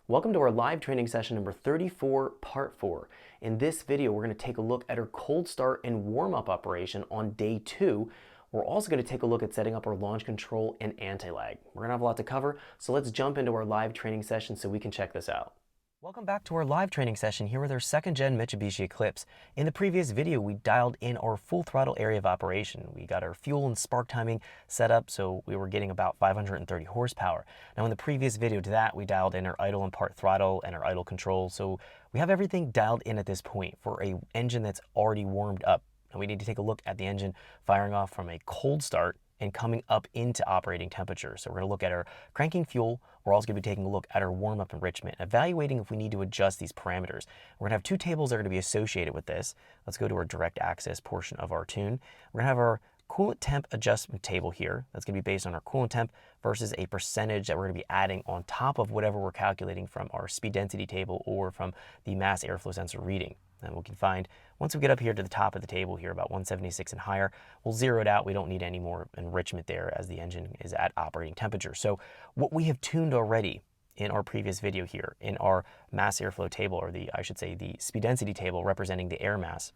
Welcome to our live training session number 34, part 4. In this video, we're going to take a look at our cold start and warm-up operation on day 2. We're also going to take a look at setting up our launch control and anti-lag. We're going to have a lot to cover, so let's jump into our live training session so we can check this out. Welcome back to our live training session here with our 2nd gen Mitsubishi Eclipse. In the previous video, we dialed in our full throttle area of operation. We got our fuel and spark timing set up, so we were getting about 530 horsepower. Now in the previous video to that, we dialed in our idle and part throttle and our idle control. So we have everything dialed in at this point for an engine that's already warmed up. Now we need to take a look at the engine firing off from a cold start and coming up into operating temperature. So we're going to look at our cranking fuel. We're also going to be taking a look at our warm-up enrichment, evaluating if we need to adjust these parameters. We're going to have 2 tables that are going to be associated with this. Let's go to our direct access portion of our tune. We're going to have our coolant temp adjustment table here. That's going to be based on our coolant temp versus a percentage that we're going to be adding on top of whatever we're calculating from our speed density table or from the mass airflow sensor reading. And we can find, once we get up here to the top of the table here, about 176 and higher, we'll zero it out. We don't need any more enrichment there as the engine is at operating temperature. So what we have tuned already in our previous video here, in our mass airflow table, or I should say the speed density table representing the air mass,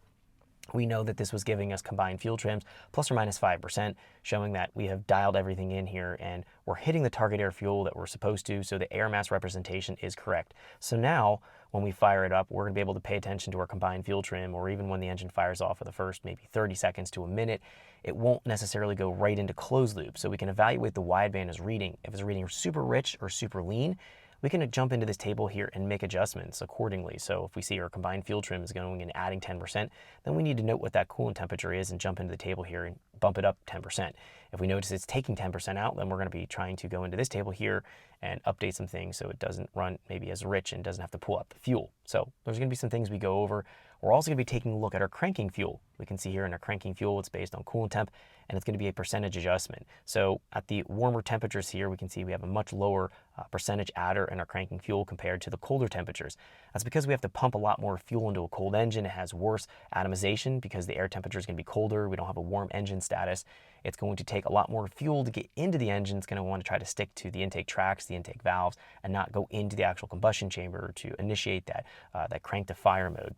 we know that this was giving us combined fuel trims plus or minus 5%, showing that we have dialed everything in here and we're hitting the target air fuel that we're supposed to, so the air mass representation is correct. So now, when we fire it up, we're going to be able to pay attention to our combined fuel trim, or even when the engine fires off for the first maybe 30 seconds to a minute, it won't necessarily go right into closed loop. So we can evaluate the wideband as reading. If it's reading super rich or super lean, we can jump into this table here and make adjustments accordingly. So if we see our combined fuel trim is going and adding 10%, then we need to note what that coolant temperature is and jump into the table here and bump it up 10%. If we notice it's taking 10% out, then we're going to be trying to go into this table here and update some things so it doesn't run maybe as rich and doesn't have to pull up the fuel. So there's going to be some things we go over. We're also going to be taking a look at our cranking fuel. We can see here in our cranking fuel, it's based on coolant temp, and it's going to be a percentage adjustment. So at the warmer temperatures here, we can see we have a much lower percentage adder in our cranking fuel compared to the colder temperatures. That's because we have to pump a lot more fuel into a cold engine. It has worse atomization because the air temperature is going to be colder. We don't have a warm engine status. It's going to take a lot more fuel to get into the engine. It's going to want to try to stick to the intake tracks, the intake valves, and not go into the actual combustion chamber to initiate that crank to fire mode.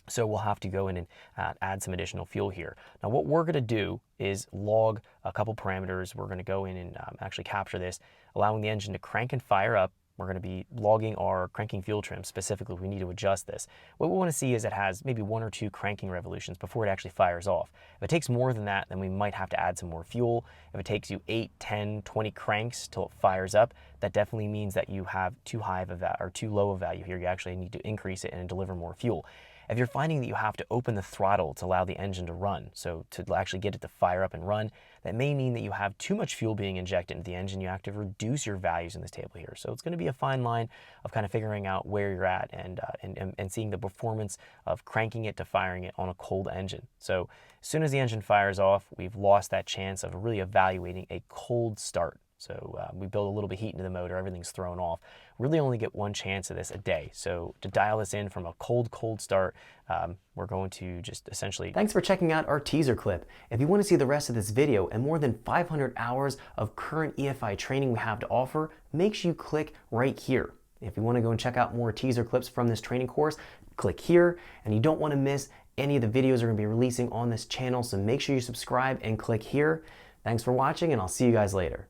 So we'll have to go in and add some additional fuel here. Now what we're going to do is log a couple parameters. We're going to go in and actually capture this, allowing the engine to crank and fire up. We're going to be logging our cranking fuel trim. Specifically, we need to adjust this. What we want to see is it has maybe 1 or 2 cranking revolutions before it actually fires off. If it takes more than that, then we might have to add some more fuel. If it takes you 8, 10, 20 cranks till it fires up, that definitely means that you have too high of a or too low a value here. You actually need to increase it and deliver more fuel. If you're finding that you have to open the throttle to allow the engine to run, so to actually get it to fire up and run, that may mean that you have too much fuel being injected into the engine. You have to reduce your values in this table here. So it's going to be a fine line of kind of figuring out where you're at and seeing the performance of cranking it to firing it on a cold engine. So as soon as the engine fires off, we've lost that chance of really evaluating a cold start. So we build a little bit of heat into the motor, everything's thrown off. Really only get 1 chance of this a day. So to dial this in from a cold start, we're going to just essentially... Thanks for checking out our teaser clip. If you want to see the rest of this video and more than 500 hours of current EFI training we have to offer, make sure you click right here. If you want to go and check out more teaser clips from this training course, click here. And you don't want to miss any of the videos we're going to be releasing on this channel, so make sure you subscribe and click here. Thanks for watching, and I'll see you guys later.